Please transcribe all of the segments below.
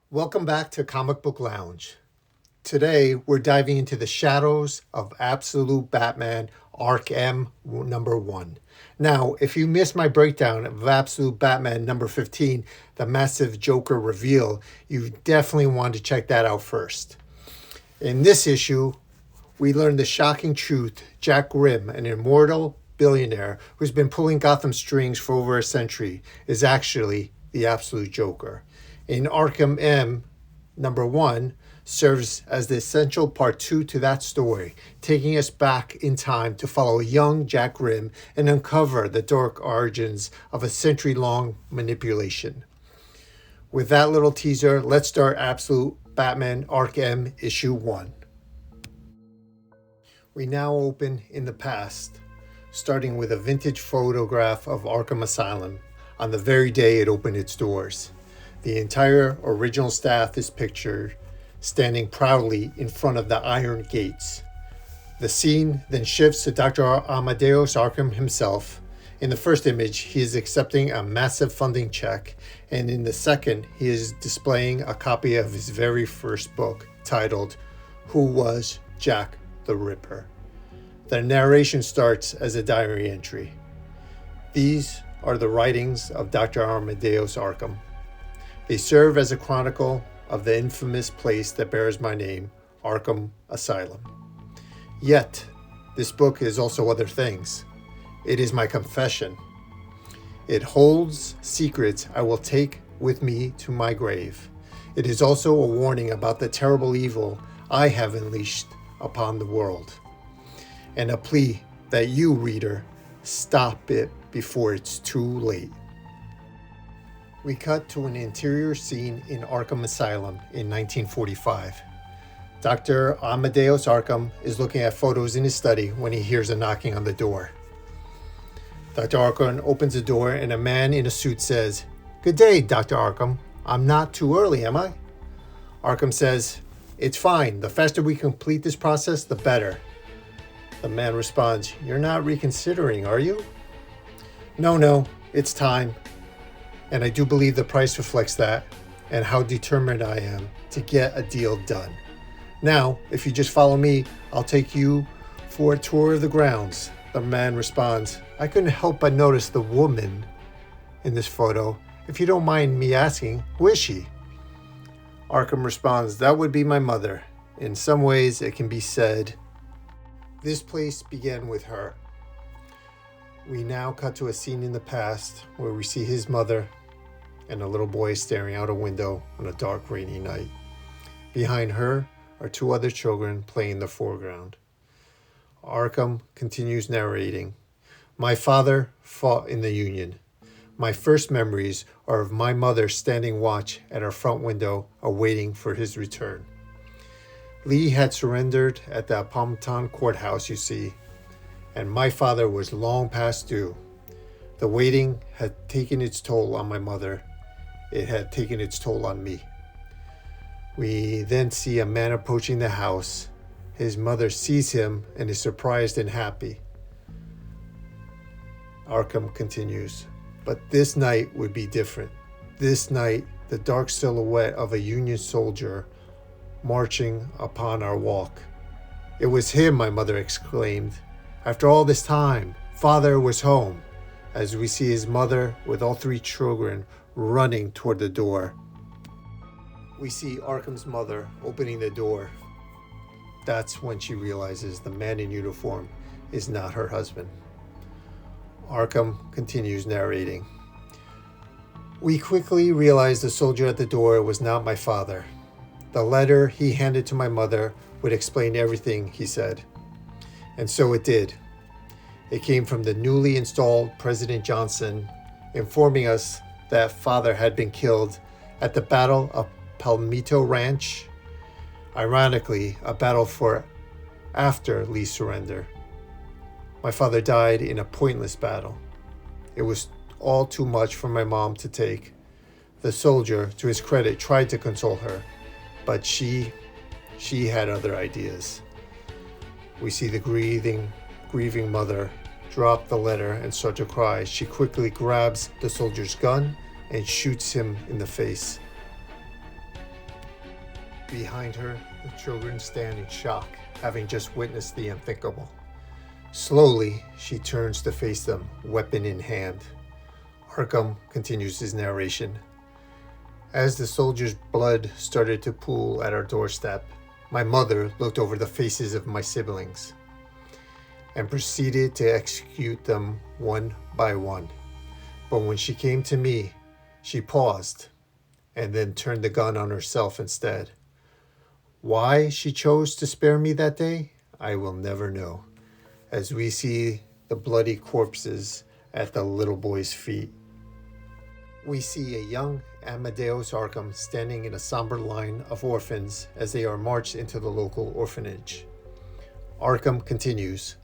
Welcome back to Comic Book Lounge. Today, we're diving into the shadows of Absolute Batman ARK M number 1. Now, if you missed my breakdown of Absolute Batman number 15, the massive Joker reveal, you definitely want to check that out first. In this issue, we learn the shocking truth Jack Grimm, an immortal billionaire who's been pulling Gotham strings for over a century, is actually the absolute Joker. In Arkham M, number 1, serves as the essential part 2 to that story, taking us back in time to follow young Jack Grimm and uncover the dark origins of a century-long manipulation. With that little teaser, let's start Absolute Batman ARK M issue 1. We now open in the past, starting with a vintage photograph of Arkham Asylum on the very day it opened its doors. The entire original staff is pictured standing proudly in front of the iron gates. The scene then shifts to Dr. Amadeus Arkham himself. In the first image, he is accepting a massive funding check, and in the second, he is displaying a copy of his very first book, titled Who Was Jack the Ripper? The narration starts as a diary entry. These are the writings of Dr. Amadeus Arkham. They serve as a chronicle of the infamous place that bears my name, Arkham Asylum. Yet, this book is also other things. It is my confession. It holds secrets I will take with me to my grave. It is also a warning about the terrible evil I have unleashed upon the world, and a plea that you, reader, stop it before it's too late. We cut to an interior scene in Arkham Asylum in 1945. Dr. Amadeus Arkham is looking at photos in his study when he hears a knocking on the door. Dr. Arkham opens the door and a man in a suit says, "Good day, Dr. Arkham. I'm not too early, am I?" Arkham says, "It's fine. The faster we complete this process, the better." The man responds, "You're not reconsidering, are you?" No, it's time. And I do believe the price reflects that and how determined I am to get a deal done. Now, if you just follow me, I'll take you for a tour of the grounds." The man responds, "I couldn't help but notice the woman in this photo. If you don't mind me asking, who is she?" Arkham responds, "That would be my mother. In some ways, it can be said this place began with her." We now cut to a scene in the past where we see his mother and a little boy staring out a window on a dark, rainy night. Behind her are two other children playing in the foreground. Arkham continues narrating. "My father fought in the Union. My first memories are of my mother standing watch at our front window, awaiting for his return. Lee had surrendered at the Pompton courthouse, you see, and my father was long past due. The waiting had taken its toll on my mother. It had taken its toll on me." We then see a man approaching the house. His mother sees him and is surprised and happy. Arkham continues, "But this night would be different. This night, the dark silhouette of a Union soldier marching upon our walk. It was him," my mother exclaimed. "After all this time, Father was home," as we see his mother with all three children running toward the door. We see Arkham's mother opening the door. That's when she realizes the man in uniform is not her husband. Arkham continues narrating. "We quickly realized the soldier at the door was not my father. The letter he handed to my mother would explain everything, he said. And so it did. It came from the newly installed President Johnson, informing us that father had been killed at the Battle of Palmito Ranch. Ironically, a battle for after Lee's surrender. My father died in a pointless battle. It was all too much for my mom to take. The soldier, to his credit, tried to console her, but she had other ideas." We see the grieving mother drop the letter and start to cry. She quickly grabs the soldier's gun and shoots him in the face. Behind her, the children stand in shock, having just witnessed the unthinkable. Slowly, she turns to face them, weapon in hand. Arkham continues his narration. As the soldiers' blood started to pool at our doorstep, my mother looked over the faces of my siblings and proceeded to execute them one by one. But when she came to me, she paused and then turned the gun on herself instead. Why she chose to spare me that day, I will never know, as we see the bloody corpses at the little boy's feet. We see a young Amadeus Arkham standing in a somber line of orphans as they are marched into the local orphanage. Arkham continues,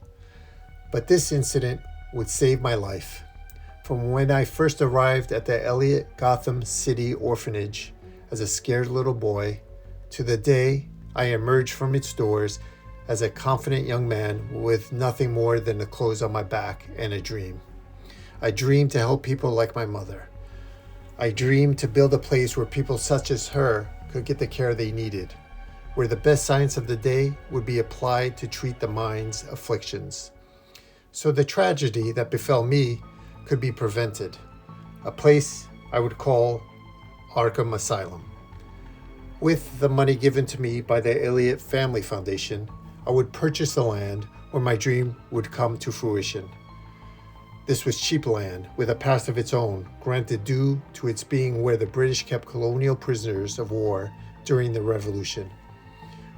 but this incident would save my life. From when I first arrived at the Elliott Gotham City orphanage as a scared little boy, to the day I emerged from its doors as a confident young man with nothing more than the clothes on my back and a dream. I dreamed to help people like my mother. I dreamed to build a place where people such as her could get the care they needed, where the best science of the day would be applied to treat the mind's afflictions, so the tragedy that befell me could be prevented. A place I would call Arkham Asylum. With the money given to me by the Elliott Family Foundation, I would purchase the land where my dream would come to fruition. This was cheap land with a past of its own, granted due to its being where the British kept colonial prisoners of war during the Revolution,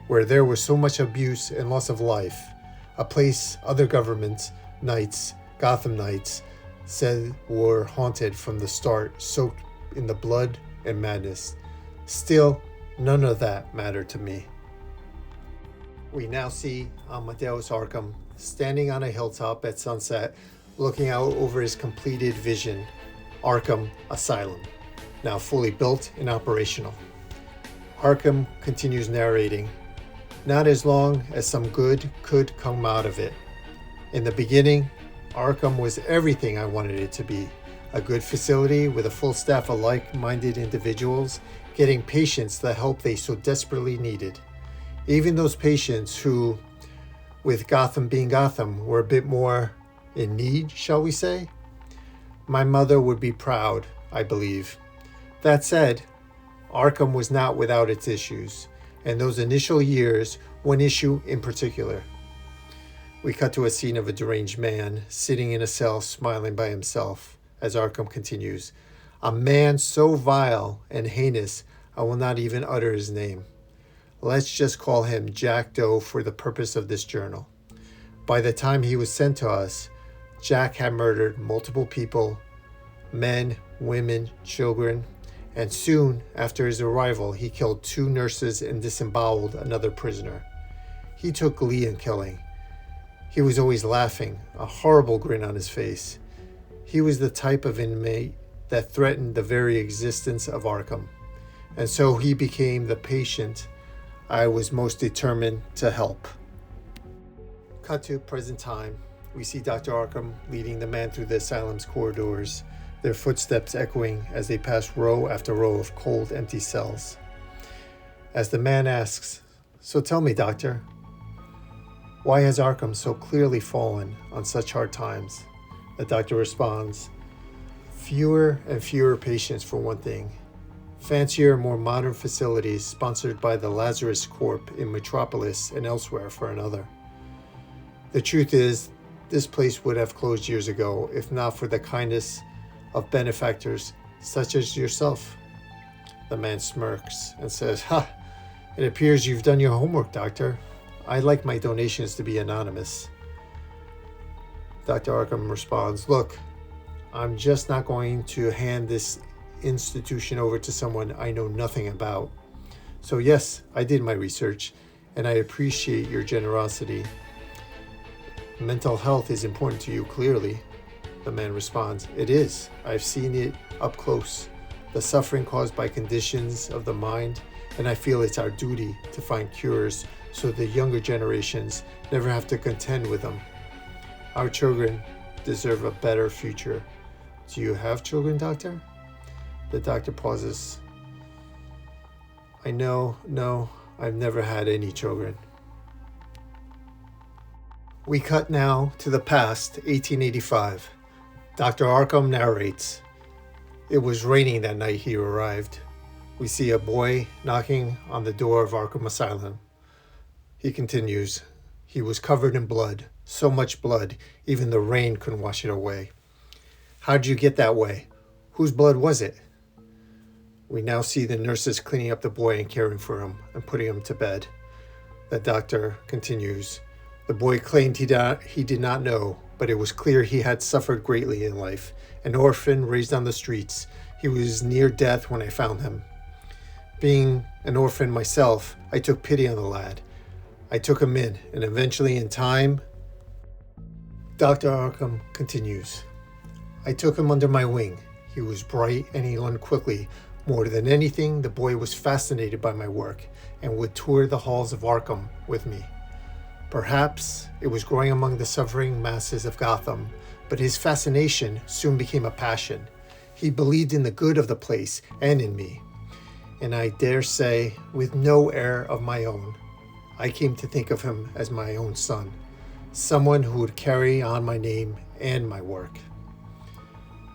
where there was so much abuse and loss of life, a place other governments, knights, Gotham knights, said were haunted from the start, soaked in the blood and madness. Still, none of that mattered to me. We now see Amadeus Arkham standing on a hilltop at sunset, looking out over his completed vision, Arkham Asylum, now fully built and operational. Arkham continues narrating, not as long as some good could come out of it. In the beginning, Arkham was everything I wanted it to be, a good facility with a full staff of like-minded individuals getting patients the help they so desperately needed. Even those patients who, with Gotham being Gotham, were a bit more in need, shall we say? My mother would be proud, I believe. That said, Arkham was not without its issues, and those initial years, one issue in particular. We cut to a scene of a deranged man sitting in a cell smiling by himself, as Arkham continues. A man so vile and heinous, I will not even utter his name. Let's just call him Jack Doe for the purpose of this journal. By the time he was sent to us, Jack had murdered multiple people, men, women, children, and soon after his arrival, he killed 2 nurses and disemboweled another prisoner. He took glee in killing. He was always laughing, a horrible grin on his face. He was the type of inmate that threatened the very existence of Arkham, and so he became the patient I was most determined to help. Cut to present time. We see Dr. Arkham leading the man through the asylum's corridors, their footsteps echoing as they pass row after row of cold, empty cells. As the man asks, "So tell me, doctor, why has Arkham so clearly fallen on such hard times?" The doctor responds, "Fewer and fewer patients for one thing. Fancier, more modern facilities sponsored by the Lazarus Corp in Metropolis and elsewhere for another. The truth is, this place would have closed years ago if not for the kindness of benefactors such as yourself." The man smirks and says, "Ha! It appears you've done your homework, doctor. I'd like my donations to be anonymous." Dr. Arkham responds, "Look, I'm just not going to hand this institution over to someone I know nothing about. So yes, I did my research, and I appreciate your generosity. Mental health is important to you, clearly." The man responds, "It is. I've seen it up close, the suffering caused by conditions of the mind, and I feel it's our duty to find cures so the younger generations never have to contend with them. Our children deserve a better future." "Do you have children, doctor?" The doctor pauses. No, I've never had any children. We cut now to the past, 1885. Dr. Arkham narrates. It was raining that night he arrived. We see a boy knocking on the door of Arkham Asylum. He continues, he was covered in blood, so much blood, even the rain couldn't wash it away. How did you get that way? Whose blood was it? We now see the nurses cleaning up the boy and caring for him and putting him to bed. The doctor continues, the boy claimed he did not know, but it was clear he had suffered greatly in life. An orphan raised on the streets. He was near death when I found him. Being an orphan myself, I took pity on the lad. I took him in, and eventually in time, Dr. Arkham continues. I took him under my wing. He was bright and he learned quickly. More than anything, the boy was fascinated by my work and would tour the halls of Arkham with me. Perhaps it was growing among the suffering masses of Gotham, but his fascination soon became a passion. He believed in the good of the place and in me. And I dare say, with no heir of my own, I came to think of him as my own son, someone who would carry on my name and my work.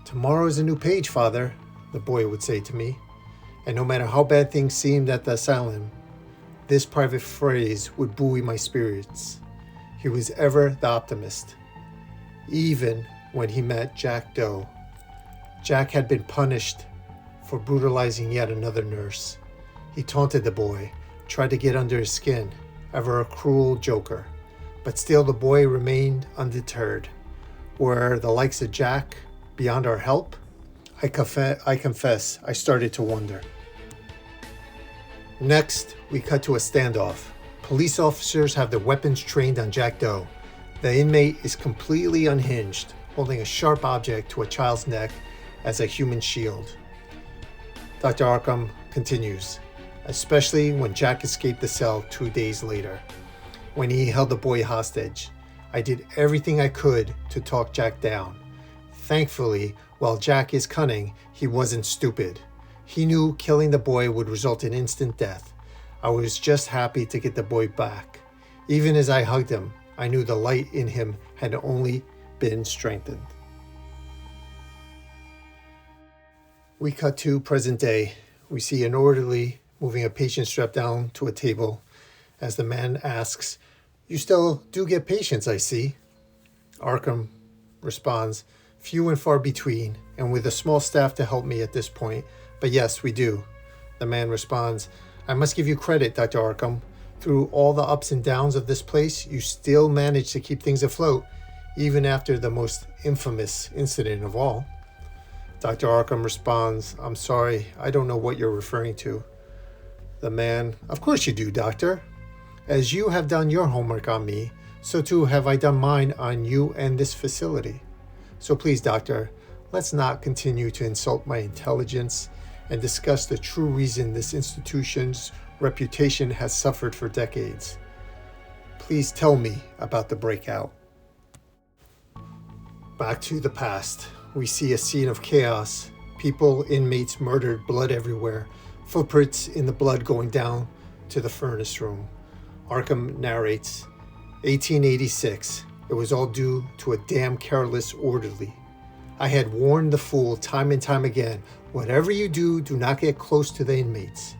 Tomorrow is a new page, Father, the boy would say to me, and no matter how bad things seemed at the asylum, this private phrase would buoy my spirits. He was ever the optimist. Even when he met Jack Doe. Jack had been punished for brutalizing yet another nurse. He taunted the boy, tried to get under his skin, ever a cruel joker. But still the boy remained undeterred. Were the likes of Jack beyond our help? I confess, I started to wonder. Next, we cut to a standoff. Police officers have their weapons trained on Jack Doe. The inmate is completely unhinged, holding a sharp object to a child's neck as a human shield. Dr. Arkham continues, especially when Jack escaped the cell 2 days later. When he held the boy hostage, I did everything I could to talk Jack down. Thankfully, while Jack is cunning, he wasn't stupid. He knew killing the boy would result in instant death. I was just happy to get the boy back. Even as I hugged him, I knew the light in him had only been strengthened. We cut to present day. We see an orderly moving a patient strapped down to a table as the man asks, "You still do get patients, I see." Arkham responds, "Few and far between, and with a small staff to help me at this point, but yes, we do." The man responds, "I must give you credit, Dr. Arkham. Through all the ups and downs of this place, you still managed to keep things afloat, even after the most infamous incident of all." Dr. Arkham responds, "I'm sorry, I don't know what you're referring to." The man, "Of course you do, Doctor. As you have done your homework on me, so too have I done mine on you and this facility. So please, Doctor, let's not continue to insult my intelligence and discuss the true reason this institution's reputation has suffered for decades. Please tell me about the Breakout." Back to the past. We see a scene of chaos. People, inmates murdered, blood everywhere. Footprints in the blood going down to the furnace room. Arkham narrates, 1886. It was all due to a damn careless orderly. I had warned the fool time and time again, whatever you do, do not get close to the inmates.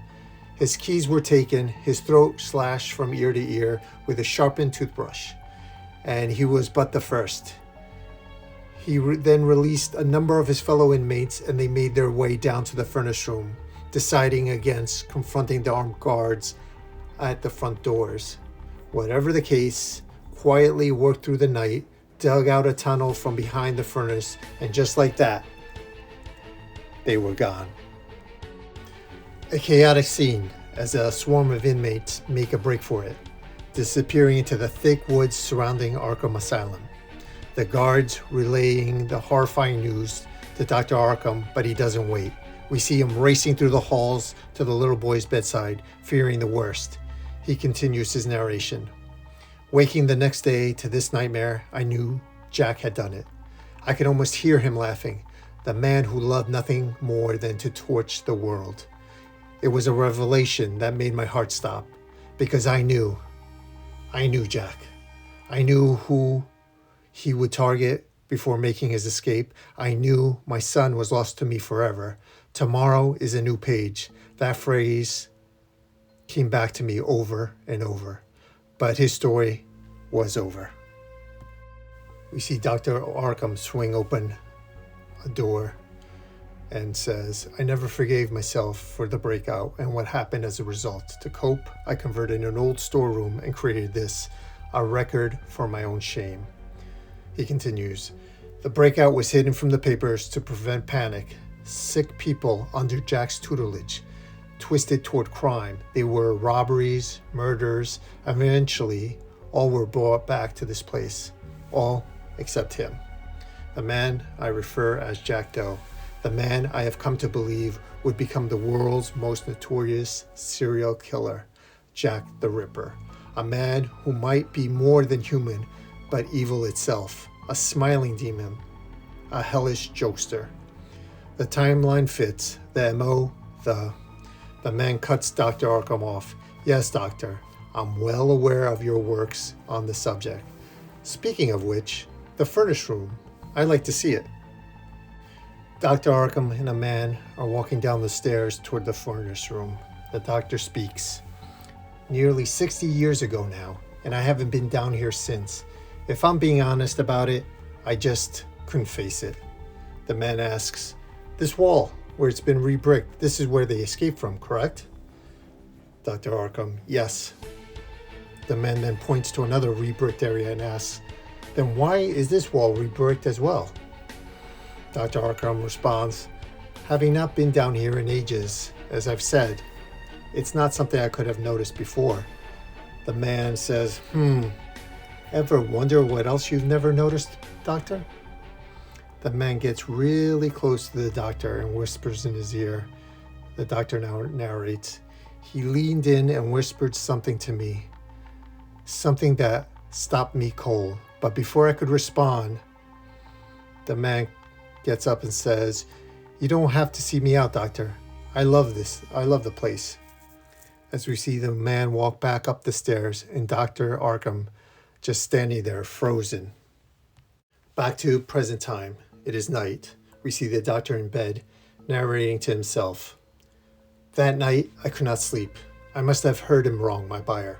His keys were taken, his throat slashed from ear to ear with a sharpened toothbrush, and he was but the first. He then released a number of his fellow inmates and they made their way down to the furnace room, deciding against confronting the armed guards at the front doors. Whatever the case, quietly worked through the night, dug out a tunnel from behind the furnace, and just like that, they were gone. A chaotic scene as a swarm of inmates make a break for it, disappearing into the thick woods surrounding Arkham Asylum. The guards relaying the horrifying news to Dr. Arkham, but he doesn't wait. We see him racing through the halls to the little boy's bedside, fearing the worst. He continues his narration. Waking the next day to this nightmare, I knew Jack had done it. I could almost hear him laughing, the man who loved nothing more than to torch the world. It was a revelation that made my heart stop, because I knew Jack. I knew who he would target before making his escape. I knew my son was lost to me forever. Tomorrow is a new page. That phrase came back to me over and over. But his story was over. We see Dr. Arkham swing open a door and says, I never forgave myself for the breakout and what happened as a result. To cope, I converted an old storeroom and created this, a record for my own shame. He continues, the breakout was hidden from the papers to prevent panic. Sick people under Jack's tutelage, twisted toward crime. They were robberies, murders, and eventually all were brought back to this place. All except him. The man I refer as Jack Doe. The man I have come to believe would become the world's most notorious serial killer, Jack the Ripper. A man who might be more than human, but evil itself. A smiling demon. A hellish jokester. The timeline fits. The MO, the man cuts Dr. Arkham off. Yes, Doctor, I'm well aware of your works on the subject. Speaking of which, the furnace room, I'd like to see it. Dr. Arkham and a man are walking down the stairs toward the furnace room. The doctor speaks. Nearly 60 years ago now, and I haven't been down here since. If I'm being honest about it, I just couldn't face it. The man asks, this wall, where it's been re-bricked, this is where they escaped from, correct? Dr. Arkham, yes. The man then points to another re-bricked area and asks, then why is this wall re-bricked as well? Dr. Arkham responds, having not been down here in ages, as I've said, it's not something I could have noticed before. The man says, ever wonder what else you've never noticed, Doctor? The man gets really close to the doctor and whispers in his ear. The doctor now narrates, he leaned in and whispered something to me, something that stopped me cold. But before I could respond, the man gets up and says, you don't have to see me out, Doctor. I love this. I love the place. As we see the man walk back up the stairs and Dr. Arkham just standing there frozen. Back to present time. It is night. We see the doctor in bed, narrating to himself. That night, I could not sleep. I must have heard him wrong, my buyer.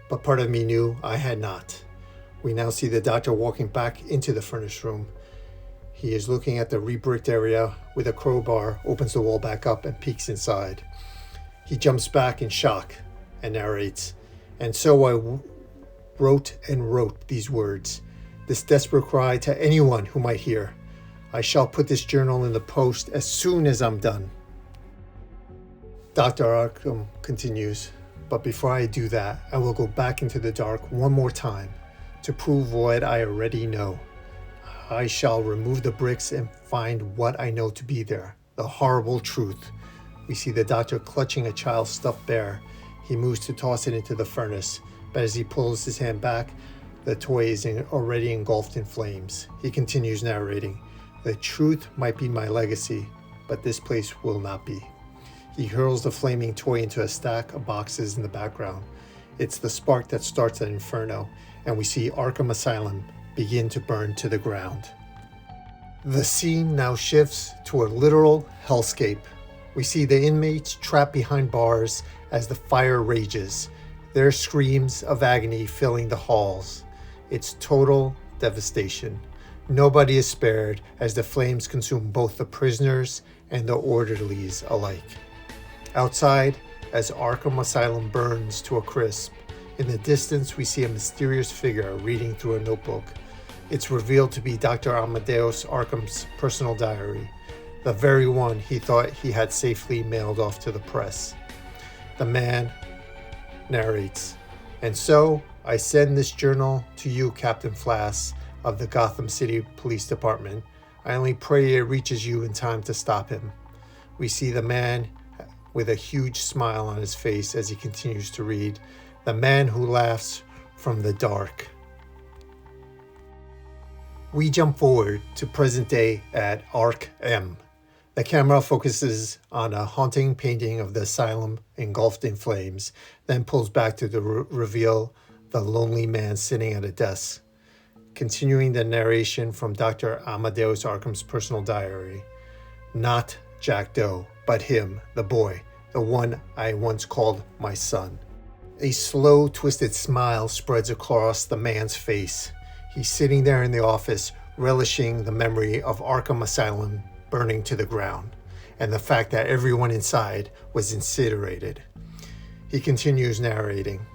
But part of me knew I had not. We now see the doctor walking back into the furnace room. He is looking at the re-bricked area with a crowbar, opens the wall back up and peeks inside. He jumps back in shock and narrates, and so I wrote these words, this desperate cry to anyone who might hear. I shall put this journal in the post as soon as I'm done. Dr. Arkham continues, but before I do that, I will go back into the dark one more time to prove what I already know. I shall remove the bricks and find what I know to be there, the horrible truth. We see the doctor clutching a child's stuffed bear. He moves to toss it into the furnace, but as he pulls his hand back, the toy is already engulfed in flames. He continues narrating, the truth might be my legacy, but this place will not be. He hurls the flaming toy into a stack of boxes in the background. It's the spark that starts at Inferno, and we see Arkham Asylum begin to burn to the ground. The scene now shifts to a literal hellscape. We see the inmates trapped behind bars as the fire rages, their screams of agony filling the halls. It's total devastation. Nobody is spared as the flames consume both the prisoners and the orderlies alike. Outside, as Arkham Asylum burns to a crisp, in the distance we see a mysterious figure reading through a notebook. It's revealed to be Dr. Amadeus Arkham's personal diary, the very one he thought he had safely mailed off to the press. The man narrates, and so I send this journal to you, Captain Flass of the Gotham City Police Department. I only pray it reaches you in time to stop him. We see the man with a huge smile on his face as he continues to read, the man who laughs from the dark. We jump forward to present day at ARK M. The camera focuses on a haunting painting of the asylum engulfed in flames, then pulls back to reveal the lonely man sitting at a desk. Continuing the narration from Dr. Amadeus Arkham's personal diary. Not Jack Doe, but him, the boy, the one I once called my son. A slow, twisted smile spreads across the man's face. He's sitting there in the office, relishing the memory of Arkham Asylum burning to the ground, and the fact that everyone inside was incinerated. He continues narrating.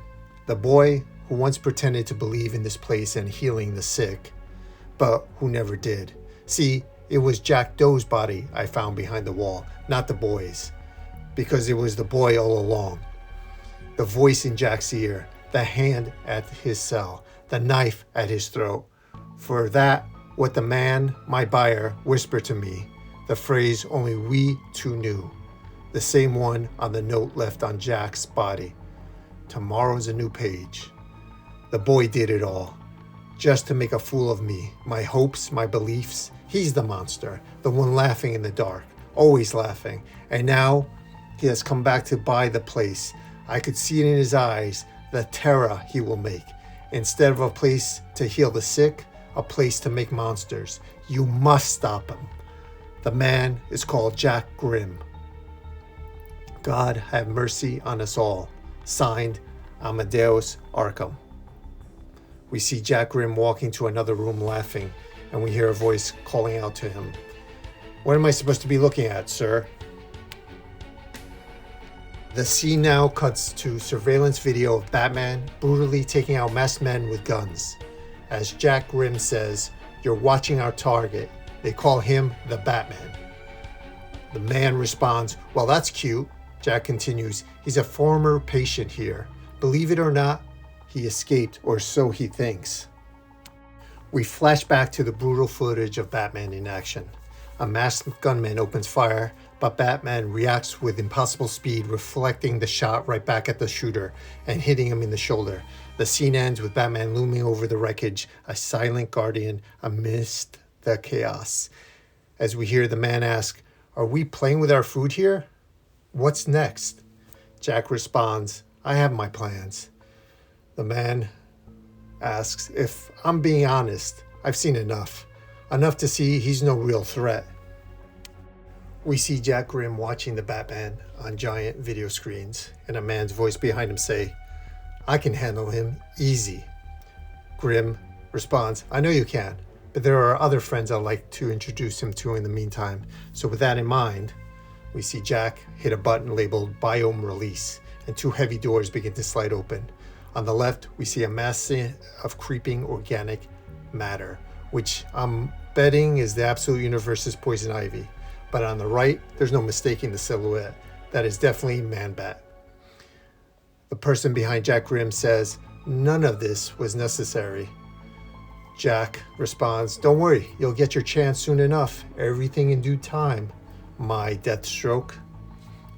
The boy who once pretended to believe in this place and healing the sick, but who never did. See, it was Jack Doe's body I found behind the wall, not the boy's, because it was the boy all along. The voice in Jack's ear, the hand at his cell, the knife at his throat. For that, what the man, my buyer, whispered to me, the phrase only we two knew, the same one on the note left on Jack's body. Tomorrow's a new page. The boy did it all, just to make a fool of me, my hopes, my beliefs. He's the monster, the one laughing in the dark, always laughing. And now he has come back to buy the place. I could see it in his eyes, the terror he will make. Instead of a place to heal the sick, a place to make monsters. You must stop him. The man is called Jack Grimm. God have mercy on us all. Signed, Amadeus Arkham. We see Jack Grimm walking to another room laughing, and we hear a voice calling out to him. What am I supposed to be looking at, sir? The scene now cuts to surveillance video of Batman brutally taking out masked men with guns. As Jack Grimm says, "You're watching our target." They call him the Batman. The man responds, "Well, that's cute." Jack continues, "He's a former patient here. Believe it or not, he escaped, or so he thinks." We flash back to the brutal footage of Batman in action. A masked gunman opens fire, but Batman reacts with impossible speed, reflecting the shot right back at the shooter and hitting him in the shoulder. The scene ends with Batman looming over the wreckage, a silent guardian amidst the chaos. As we hear the man ask, "Are we playing with our food here? What's next?" Jack responds, "I have my plans." The man asks, "If I'm being honest, I've seen enough. Enough to see he's no real threat." We see Jack Grimm watching the Batman on giant video screens, and a man's voice behind him say, "I can handle him easy." Grimm responds, "I know you can, but there are other friends I'd like to introduce him to in the meantime." So with that in mind, we see Jack hit a button labeled Biome Release, and two heavy doors begin to slide open. On the left, we see a mass of creeping organic matter, which I'm betting is the Absolute Universe's Poison Ivy. But on the right, there's no mistaking the silhouette. That is definitely Man-Bat. The person behind Jack Grimm says, "None of this was necessary." Jack responds, "Don't worry, you'll get your chance soon enough. Everything in due time, my Deathstroke."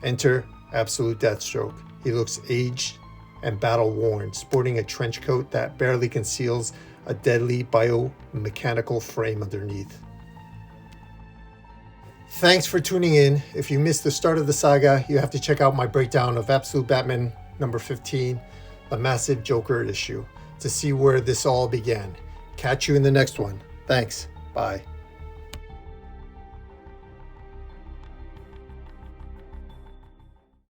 Enter Absolute Deathstroke. He looks aged and battle-worn, sporting a trench coat that barely conceals a deadly biomechanical frame underneath. Thanks for tuning in. If you missed the start of the saga, you have to check out my breakdown of Absolute Batman number 15, the massive Joker issue, to see where this all began. Catch you in the next one. Thanks. Bye.